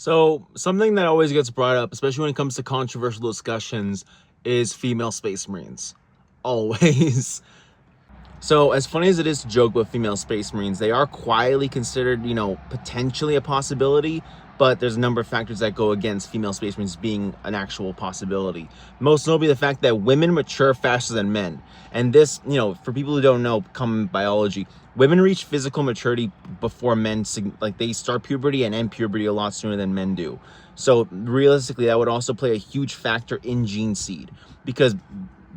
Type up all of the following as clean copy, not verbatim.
So something that always gets brought up, especially when it comes to controversial discussions, is female space marines. Always. So as funny as it is to joke with female space marines, they are quietly considered, potentially a possibility, but there's a number of factors that go against female space marines being an actual possibility. Most notably the fact that women mature faster than men. And this, for people who don't know common biology, women reach physical maturity before men, like they start puberty and end puberty a lot sooner than men do. So realistically, that would also play a huge factor in gene seed, because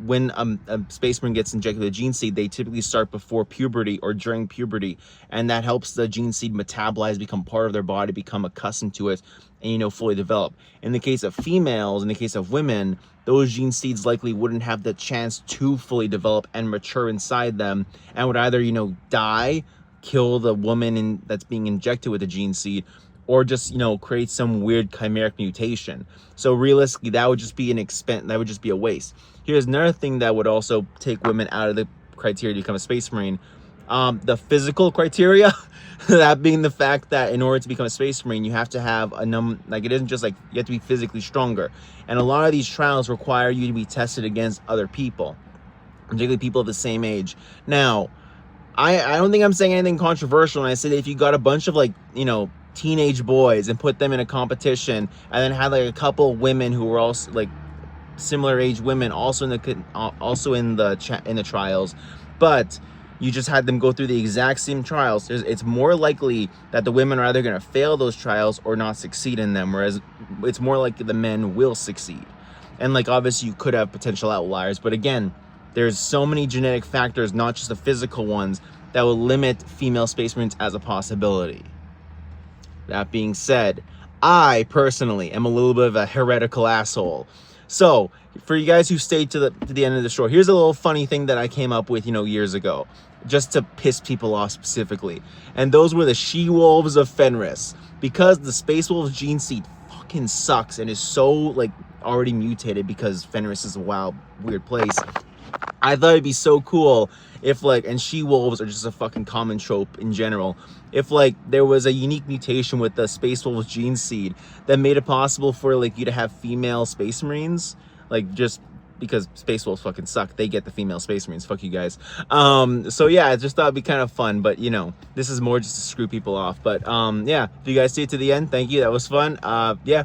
when a space marine gets injected with a gene seed, they typically start before puberty or during puberty, and that helps the gene seed metabolize, become part of their body, become accustomed to it, and fully develop. In the case of females, in the case of women, those gene seeds likely wouldn't have the chance to fully develop and mature inside them, and would either die, kill the woman that's being injected with the gene seed, or just create some weird chimeric mutation. So realistically, that would just be an expense, that would just be a waste. Here's another thing that would also take women out of the criteria to become a space marine: the physical criteria. That being the fact that in order to become a space marine, you have to have it isn't just like you have to be physically stronger, and a lot of these trials require you to be tested against other people, particularly people of the same age. Now, I don't think I'm saying anything controversial when I say that if you got a bunch of teenage boys and put them in a competition, and then had a couple women who were also similar age women also in the trials, but you just had them go through the exact same trials, it's more likely that the women are either going to fail those trials or not succeed in them, whereas it's more likely the men will succeed. And obviously you could have potential outliers, but again, there's so many genetic factors, not just the physical ones, that will limit female space marines as a possibility. That being said, I personally am a little bit of a heretical asshole. So for you guys who stayed to the end of the show, here's a little funny thing that I came up with, years ago, just to piss people off specifically. And those were the she-wolves of Fenris. Because the Space Wolves gene seed fucking sucks and is so already mutated, because Fenris is a wild, weird place, I thought it'd be so cool if and she-wolves are just a fucking common trope in general, if there was a unique mutation with the Space Wolves gene seed that made it possible for you to have female space marines, just because Space Wolves fucking suck, they get the female space marines, fuck you guys. So yeah, I just thought it'd be kind of fun, but this is more just to screw people off. But yeah, if you guys stayed to the end, thank you, that was fun. Yeah,